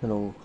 Hello.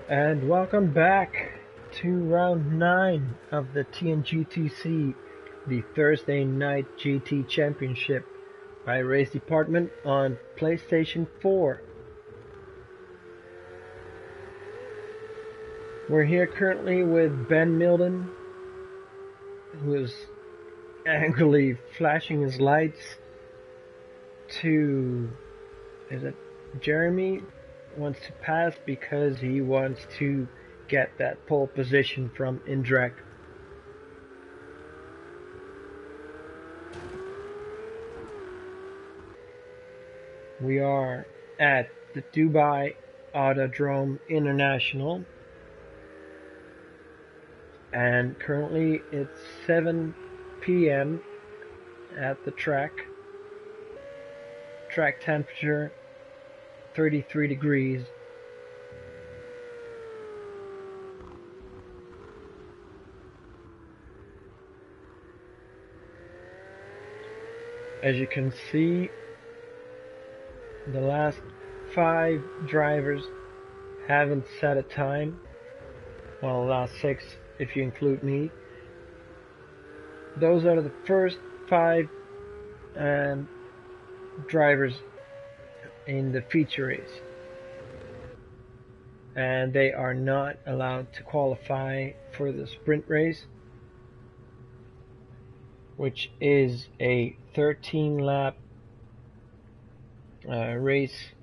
And welcome back to round 9 of the TNGTC, the Thursday Night GT Championship by RaceDepartment on PlayStation 4. We're here currently with Ben Milden, who is angrily flashing his lights to, is it Jeremy? Wants to pass because he wants to get that pole position from Indrek. We are at the Dubai Autodrome International, and currently it's 7 p.m. at the track. Track temperature 33 degrees. As you can see, the last 5 drivers haven't set a time. Well, the last 6 if you include me. Those are the first 5 drivers in the feature race, and they are not allowed to qualify for the sprint race, which is a 13 lap race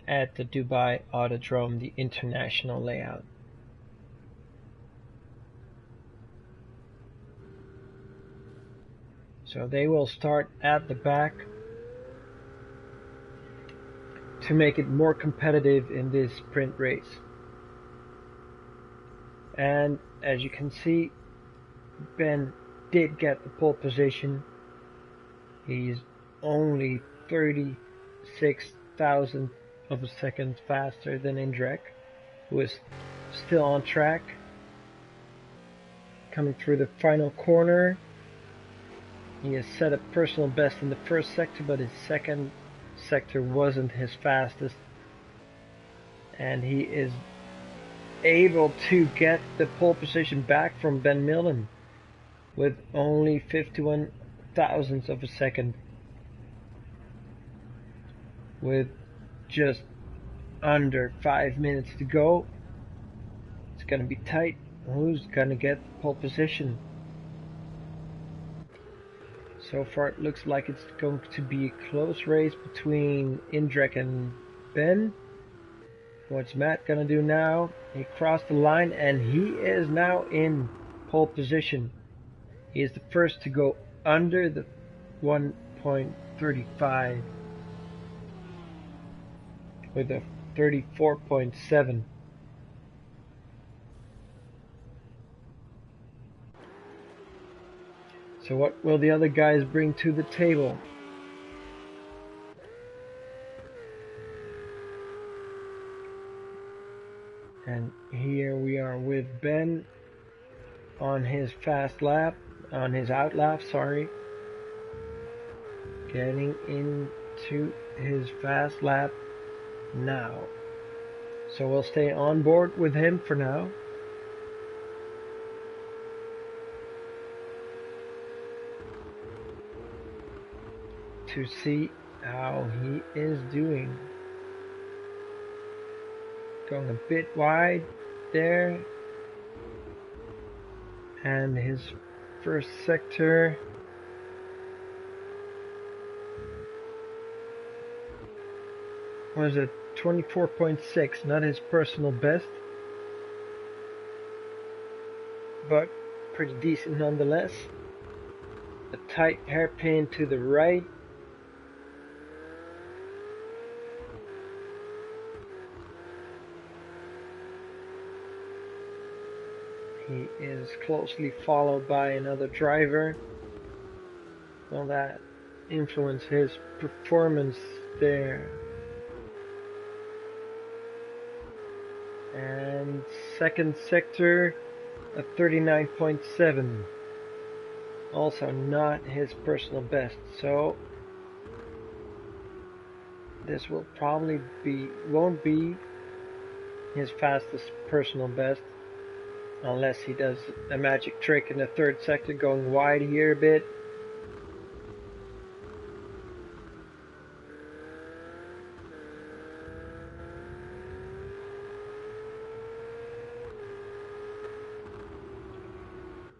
at the Dubai Autodrome, the international layout. So they will start at the back to make it more competitive in this sprint race. And as you can see, Ben did get the pole position. He's only 36,000 of a second faster than Indrek, who is still on track. Coming through the final corner, he has set a personal best in the first sector, but his second sector wasn't his fastest, and he is able to get the pole position back from Ben Milden with only 51 thousandths of a second. With just under 5 minutes to go, it's going to be tight. Who's going to get the pole position? So far it looks like it's going to be a close race between Indrek and Ben. What's Matt going to do now? He crossed the line and he is now in pole position. He is the first to go under the 1.35 with a 34.7. So what will the other guys bring to the table? And here we are with Ben on his fast lap, on his out lap, sorry. Getting into his fast lap now. So we'll stay on board with him for now. To see how he is doing. Going a bit wide there. And his first sector was a 24.6, not his personal best, but pretty decent nonetheless. A tight hairpin to the right. He is closely followed by another driver. Will that influence his performance there? And second sector, a 39.7. Also not his personal best. So this will probably won't be his fastest personal best, unless he does a magic trick in the third sector, going wide here a bit.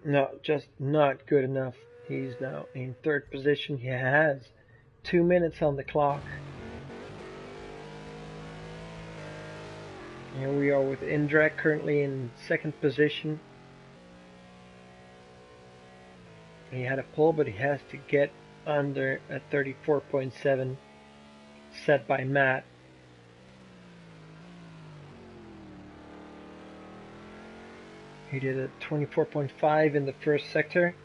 No, just not good enough. He's now in third position. He has 2 minutes on the clock. Here we are with Indrek currently in second position. He had a pole, but he has to get under a 34.7 set by Matt. He did a 24.5 in the first sector.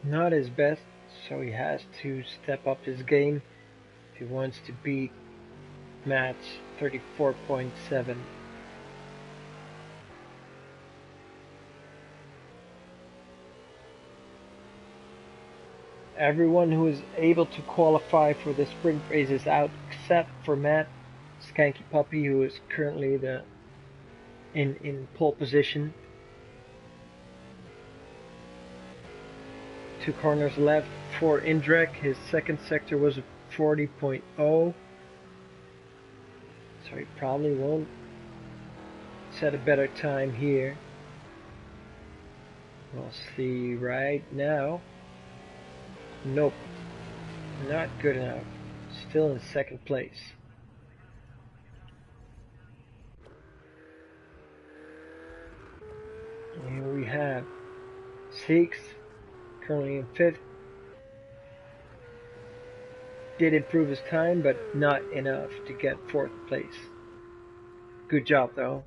Not his best, so he has to step up his game if he wants to beat Matt's 34.7. Everyone who is able to qualify for the sprint race is out except for Matt Skanky Puppy, who is currently in pole position. 2 corners left for Indrek. His second sector was a 40.0, so he probably won't set a better time here. We'll see right now. Nope, not good enough. Still in second place. Here we have Six, currently in fifth. Did improve his time, but not enough to get fourth place. Good job though.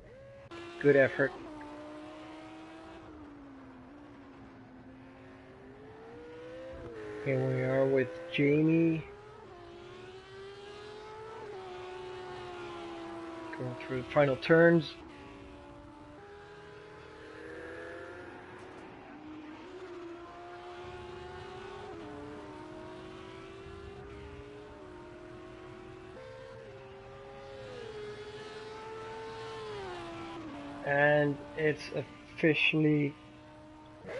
Good effort. Here we are with Jamie. Going through the final turns. And it's officially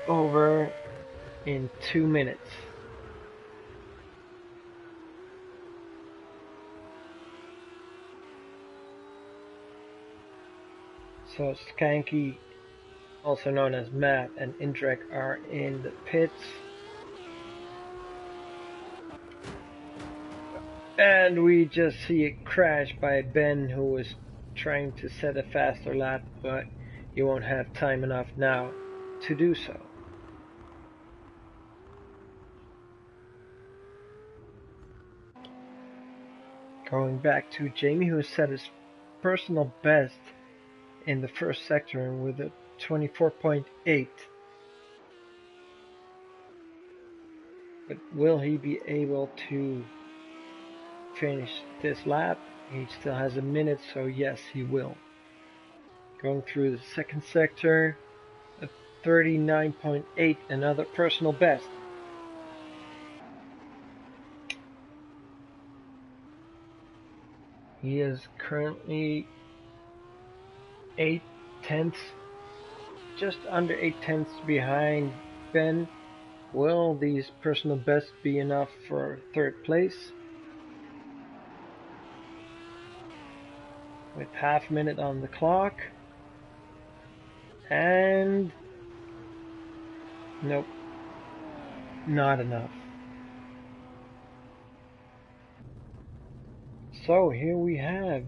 over in 2 minutes. So Skanky, also known as Matt, and Indrek are in the pits. And we just see a crash by Ben, who was trying to set a faster lap, but you won't have time enough now to do so. Going back to Jamie, who set his personal best in the first sector with a 24.8. But will he be able to finish this lap? He still has a minute, so yes, he will. Going through the second sector, a 39.8, another personal best. He is currently 8/10, just under 8/10 behind Ben. Will these personal bests be enough for third place? With half a minute on the clock. And nope, not enough. So here we have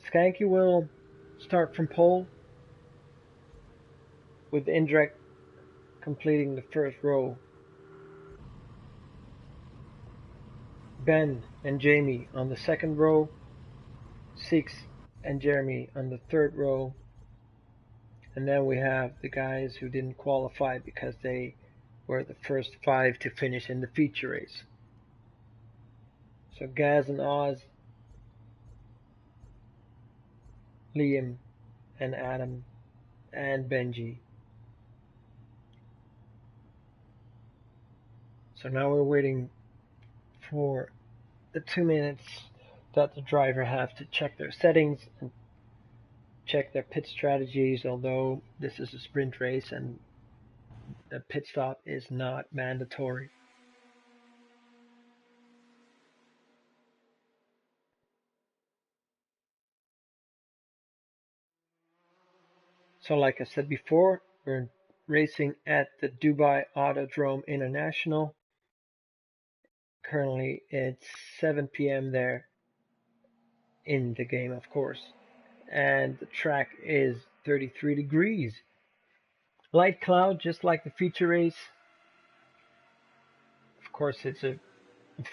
Skanky will start from pole, with Indrek completing the first row. Ben and Jamie on the second row, Six and Jeremy on the third row, and then we have the guys who didn't qualify because they were the first 5 to finish in the feature race. So Gaz and Oz, Liam and Adam and Benji. So now we're waiting for the 2 minutes that the driver have to check their settings and check their pit strategies, although this is a sprint race and the pit stop is not mandatory. So like I said before, we're racing at the Dubai Autodrome International. Currently it's 7 p.m. there in the game, of course, and the track is 33 degrees. Light cloud, just like the feature race. Of course, it's a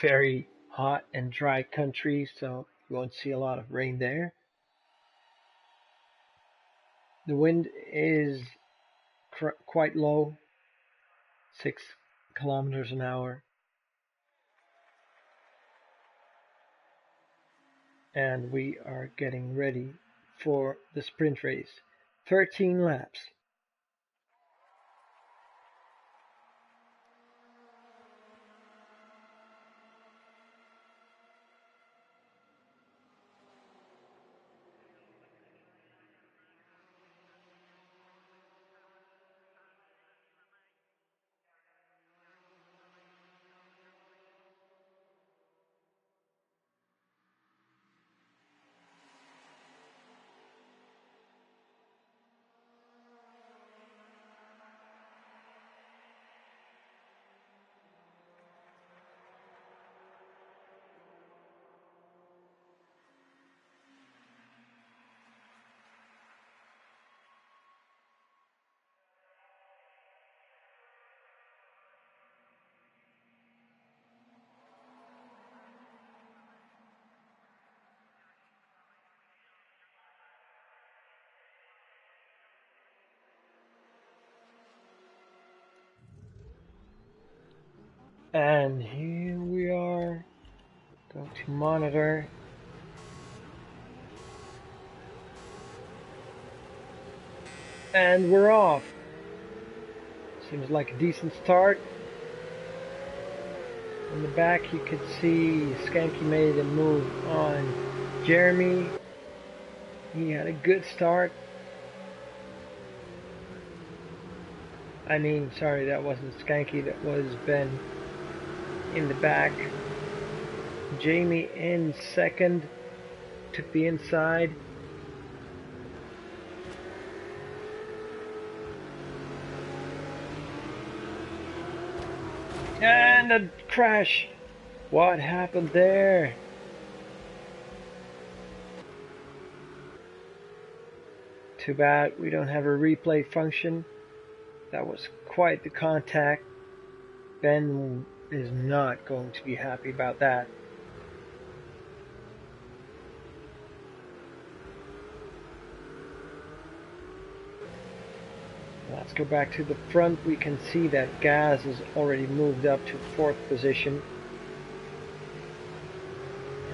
very hot and dry country, so you won't see a lot of rain there. The wind is quite low, 6 kilometers an hour. And we are getting ready for the sprint race. 13 laps. And here we are. Go to monitor. And we're off. Seems like a decent start. In the back you could see Skanky made a move on Jeremy. He had a good start. I mean, sorry, that wasn't Skanky, that was Ben in the back. Jamie in second, took the inside. And a crash. What happened there? Too bad we don't have a replay function. That was quite the contact. Ben is not going to be happy about that. Let's go back to the front. We can see that Gaz has already moved up to 4th position.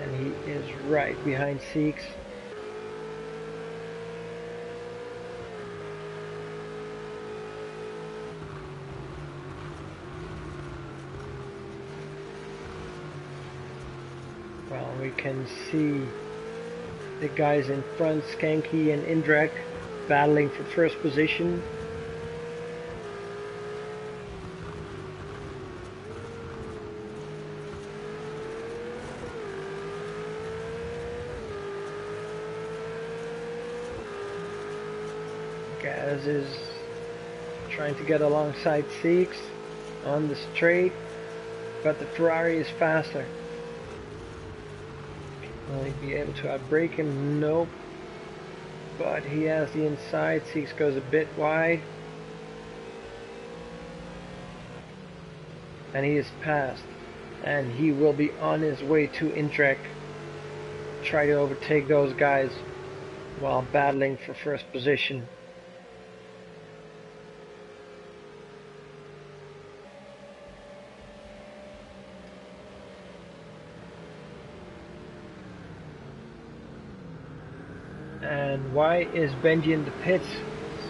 And he is right behind Seeks. Well, we can see the guys in front, Skanky and Indrek, battling for 1st position. Gaz is trying to get alongside Seeks on the straight, but the Ferrari is faster. Will he be able to outbrake him? Nope. But he has the inside. Seeks goes a bit wide. And he is passed. And he will be on his way to Indrek. Try to overtake those guys while battling for 1st position. And why is Benji in the pits?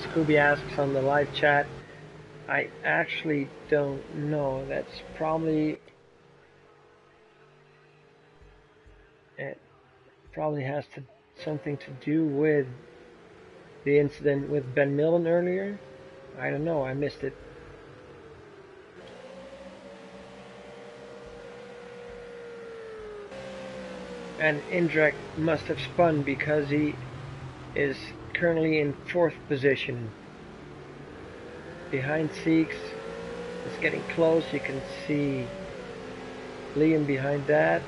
Scooby asks on the live chat. I actually don't know. That's probably It probably has something to do with the incident with Ben Millen earlier. I don't know, I missed it. And Indrek must have spun because he is currently in 4th position. Behind Seeks, it's getting close. You can see Liam behind that,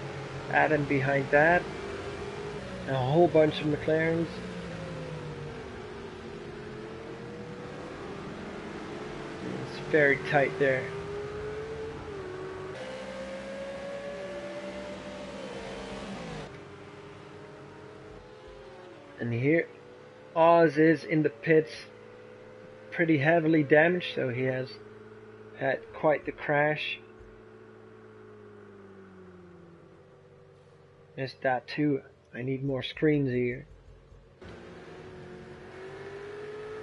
Adam behind that, and a whole bunch of McLarens. It's very tight there. And here Oz is in the pits, pretty heavily damaged, so he has had quite the crash. Missed that too. I need more screens here.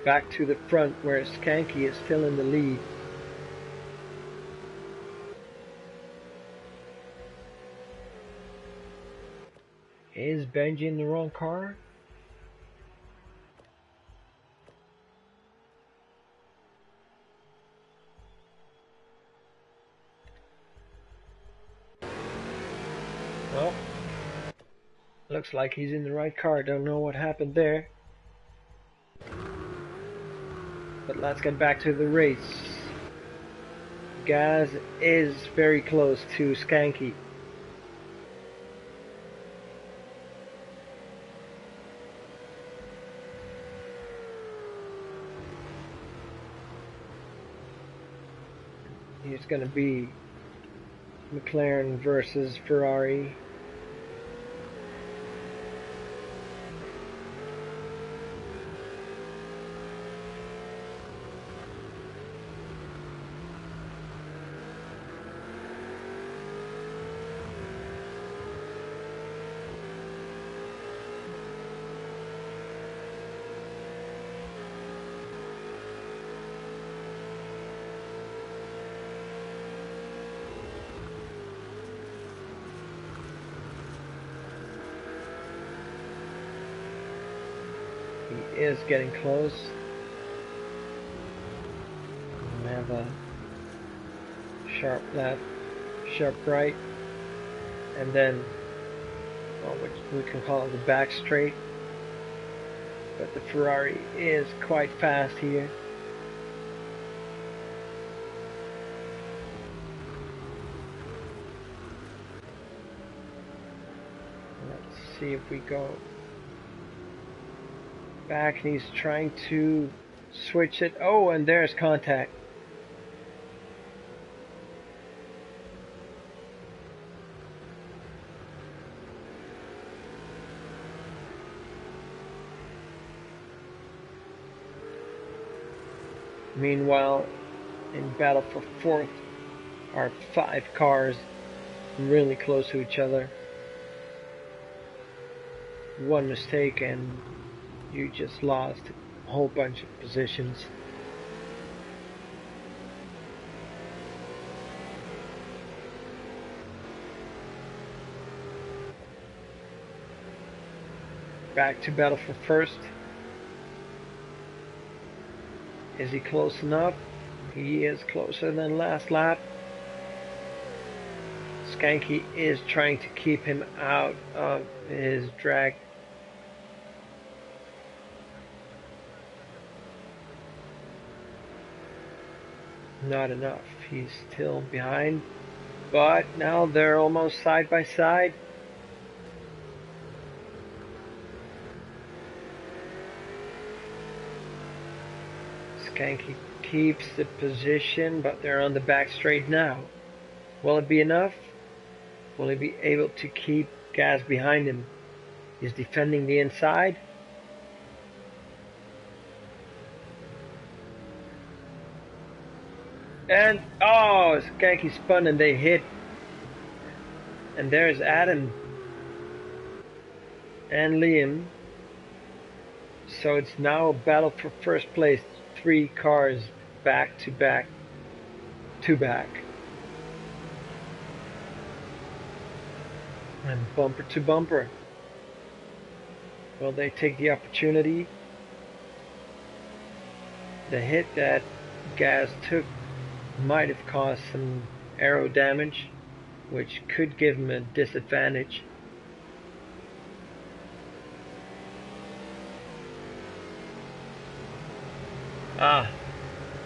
Back to the front where Skanky is still in the lead. Is Benji in the wrong car? Well, looks like he's in the right car. Don't know what happened there. But let's get back to the race. Gaz is very close to Skanky. He's going to be McLaren versus Ferrari. He is getting close. We have a sharp left, sharp right, and then, well, which we can call it the back straight. But the Ferrari is quite fast here. Let's see if we go back, and he's trying to switch it. Oh, and there's contact. Meanwhile, in battle for 4th are 5 cars really close to each other. One mistake and you just lost a whole bunch of positions. Back to battle for 1st. Is he close enough? He is closer than last lap. Skanky is trying to keep him out of his drag. Not enough. He's still behind. But now they're almost side by side. Skanky keeps the position, but they're on the back straight now. Will it be enough? Will he be able to keep Gaz behind him? He's defending the inside. And, oh, Skanky spun and they hit. And there's Adam and Liam. So it's now a battle for 1st place. 3 cars back to back to back. And bumper to bumper. Will they take the opportunity? The hit that Gaz took might have caused some aero damage, which could give him a disadvantage.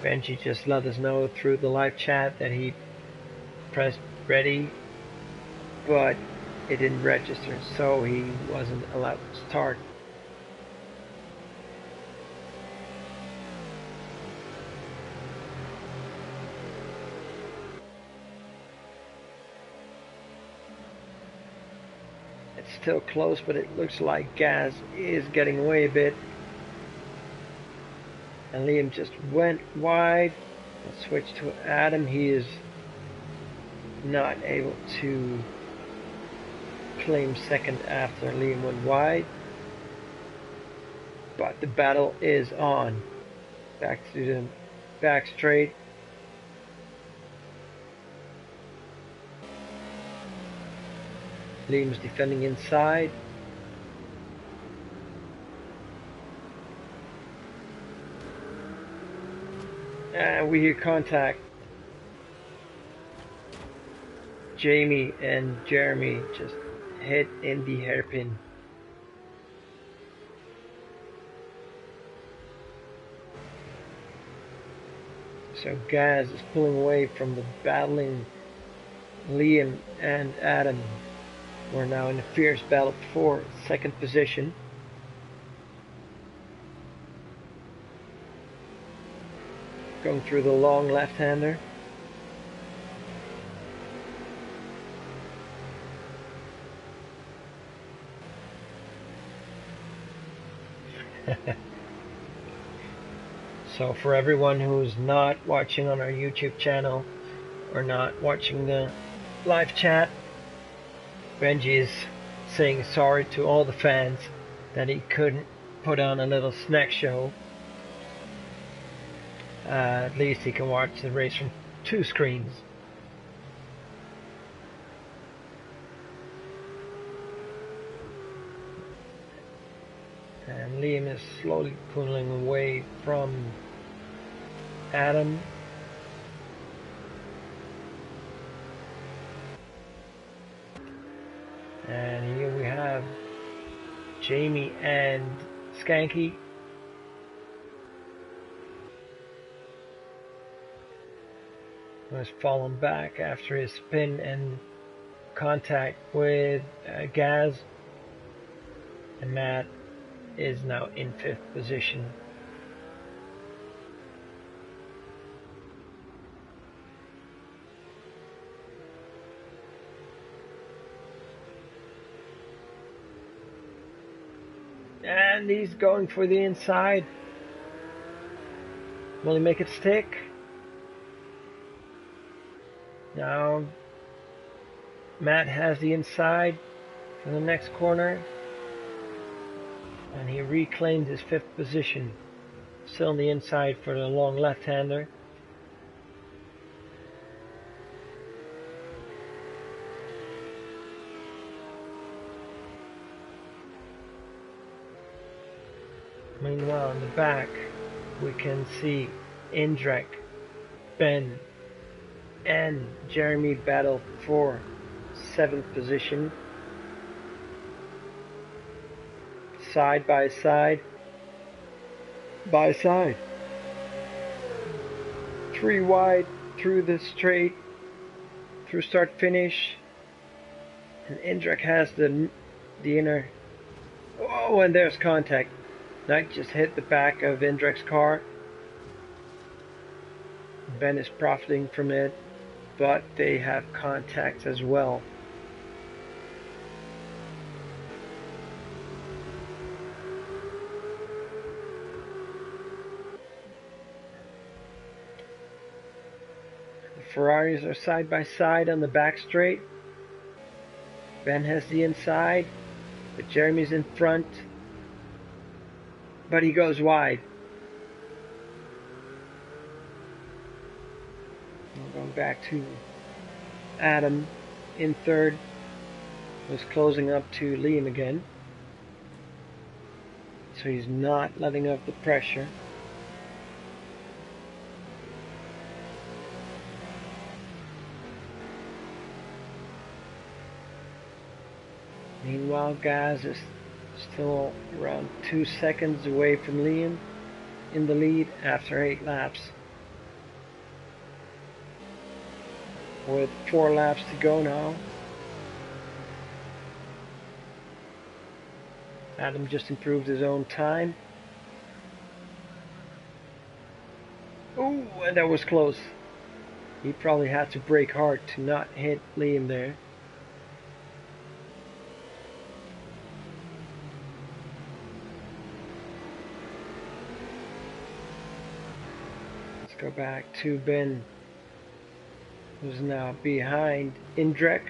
Benji just let us know through the live chat that he pressed ready, but it didn't register, so he wasn't allowed to start. It's still close, but it looks like Gaz is getting away a bit. And Liam just went wide. Let's switch to Adam. He is not able to claim second after Liam went wide. But the battle is on. Back to the back straight. Liam's defending inside. And we hear contact. Jamie and Jeremy just hit in the hairpin. So Gaz is pulling away from the battling Liam and Adam. We're now in a fierce battle for second position. Going through the long left-hander. So for everyone who's not watching on our YouTube channel or not watching the live chat, Benji is saying sorry to all the fans that he couldn't put on a little snack show. At least he can watch the race from 2 screens. And Liam is slowly pulling away from Adam. And here we have Jamie and Skanky. Was fallen back after his spin and contact with Gaz, and Matt is now in 5th position. And he's going for the inside. Will he make it stick? Now Matt has the inside for the next corner, and he reclaimed his 5th position. Still on the inside for the long left-hander. Meanwhile, in the back, we can see Indrek, Ben, and Jeremy battle for 7th position. Side by side. By side. 3 wide through the straight. Through start finish. And Indrek has the inner. Oh, and there's contact. Knight just hit the back of Indrek's car. Ben is profiting from it, but they have contacts as well. The Ferraris are side by side on the back straight. Ben has the inside, but Jeremy's in front. But he goes wide. We're going back to Adam in 3rd. was closing up to Liam again. So he's not letting off the pressure. Meanwhile, Gaz is still around 2 seconds away from Liam in the lead after 8 laps. With 4 laps to go now. Adam just improved his own time. Oh, and that was close. He probably had to brake hard to not hit Liam there. Let's go back to Ben, who's now behind Indrek.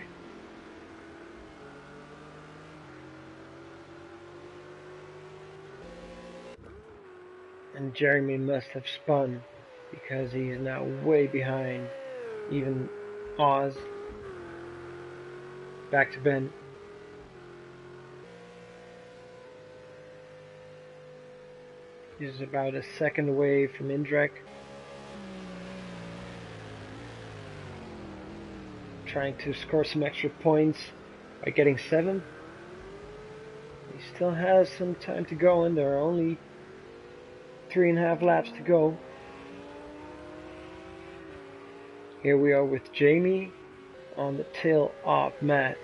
And Jeremy must have spun because he's now way behind even Oz. Back to Ben. He's about a second away from Indrek. Trying to score some extra points by getting 7th. He still has some time to go, and there are only 3.5 laps to go. Here we are with Jamie on the tail of Matt,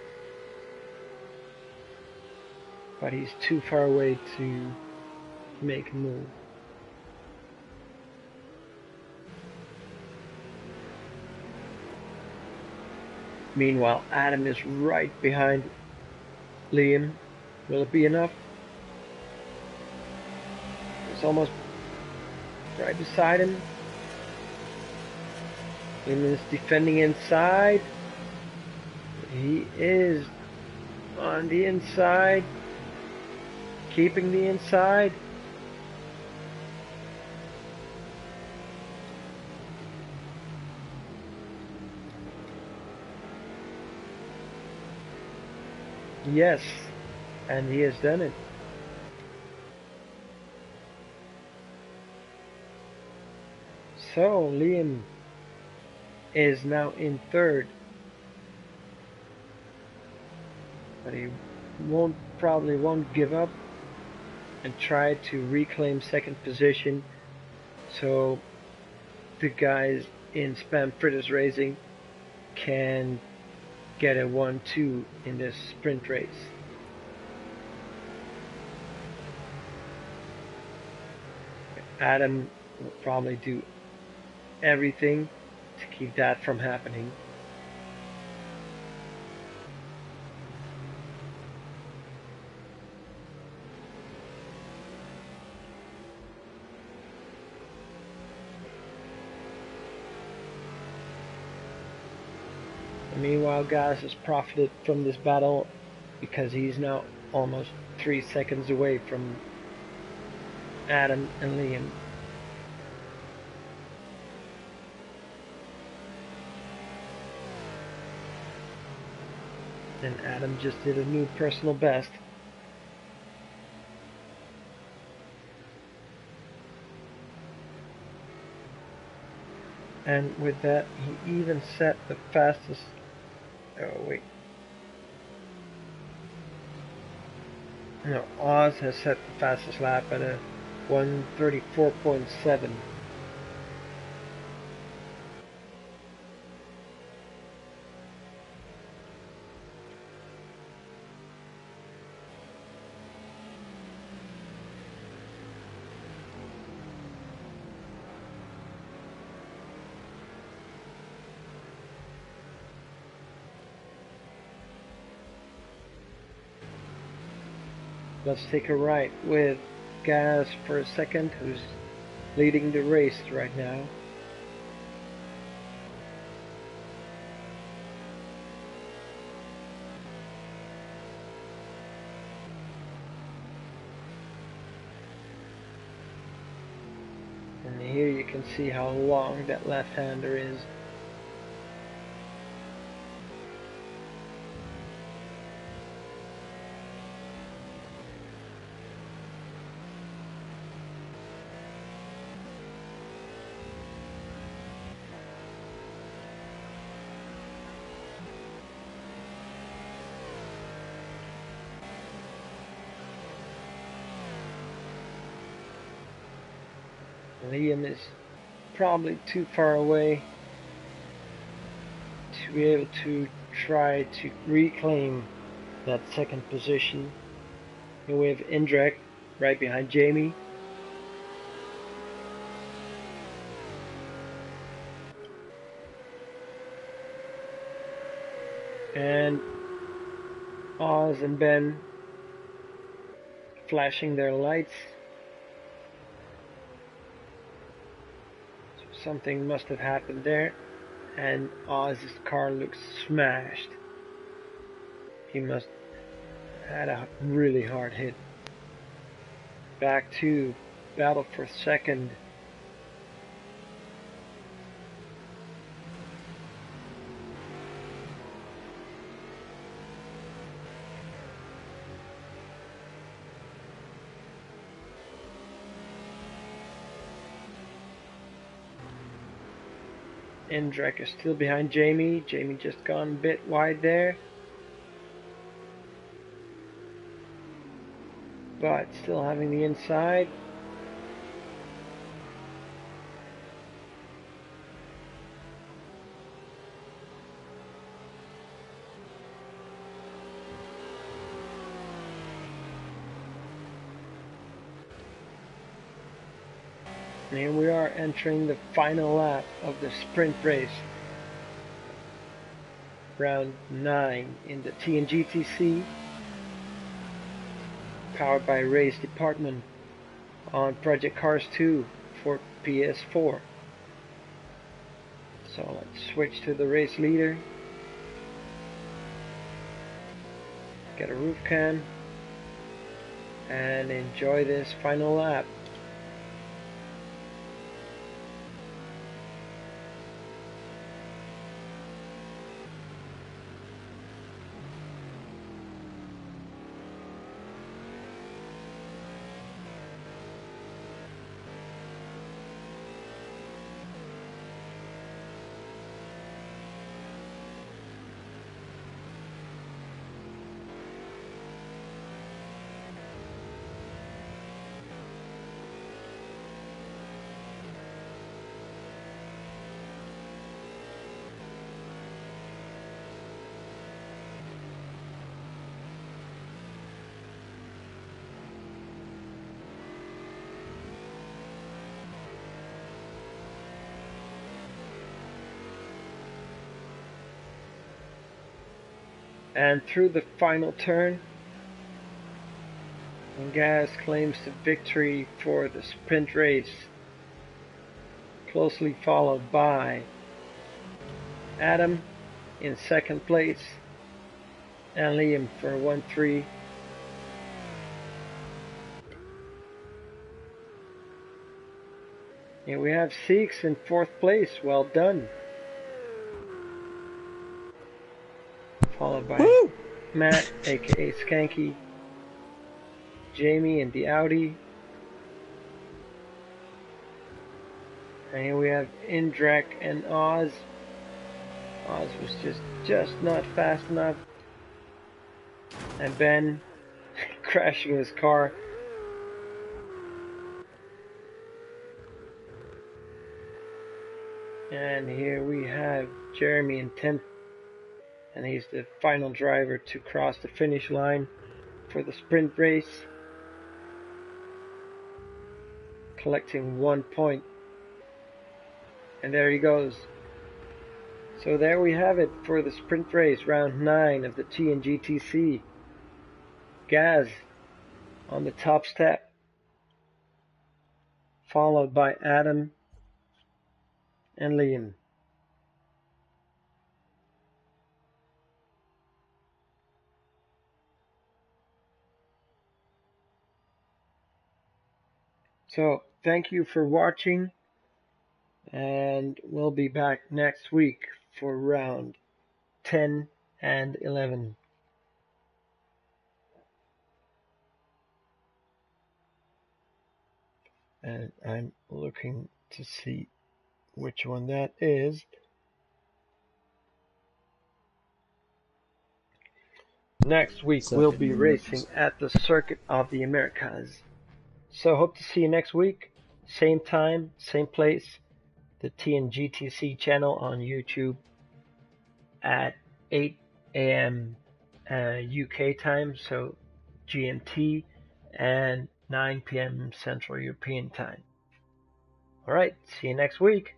but he's too far away to make a move. Meanwhile, Adam is right behind Liam. Will it be enough? It's almost right beside him. Liam is defending inside. He is on the inside, keeping the inside. Yes, and he has done it. So Liam is now in 3rd, but he probably won't give up and try to reclaim 2nd position, so the guys in Spam Fritters Racing can get a 1-2 in this sprint race. Adam will probably do everything to keep that from happening. Meanwhile, Gaz has profited from this battle because he's now almost 3 seconds away from Adam and Liam. And Adam just did a new personal best. And with that, he even set the fastest. Oh, wait. No, Oz has set the fastest lap at a 1:34.7. Let's take a right with Gaz for a second, who's leading the race right now. And here you can see how long that left-hander is. Liam is probably too far away to be able to try to reclaim that second position. And we have Indrek right behind Jamie. And Oz and Ben flashing their lights. So something must have happened there. And Oz's car looks smashed. He must have had a really hard hit. Back to battle for second. Indrek is still behind Jamie. Jamie just gone a bit wide there. But still having the inside. And here we are entering the final lap of the sprint race. Round 9 in the TNGTC. Powered by RaceDepartment on Project Cars 2 for PS4. So let's switch to the race leader. Get a roof cam and enjoy this final lap. And through the final turn, Gas claims the victory for the sprint race, closely followed by Adam in second place and Liam for 1-3. And we have Seeks in fourth place. Well done. Followed by Woo! Matt, aka Skanky, Jamie in the Audi. And here we have Indrek and Oz. Oz was just not fast enough. And Ben crashing his car. And here we have Jeremy in 10th. And he's the final driver to cross the finish line for the sprint race, collecting 1 point. And there he goes. So there we have it for the sprint race, round 9 of the TNGTC. Gaz on the top step, followed by Adam and Liam. So thank you for watching, and we'll be back next week for round 10 and 11. And I'm looking to see which one that is. Next week we'll be racing at the Circuit of the Americas. So hope to see you next week. Same time, same place, the TNGTC channel on YouTube at 8 a.m. UK time, so GMT, and 9 p.m. Central European time. Alright, see you next week.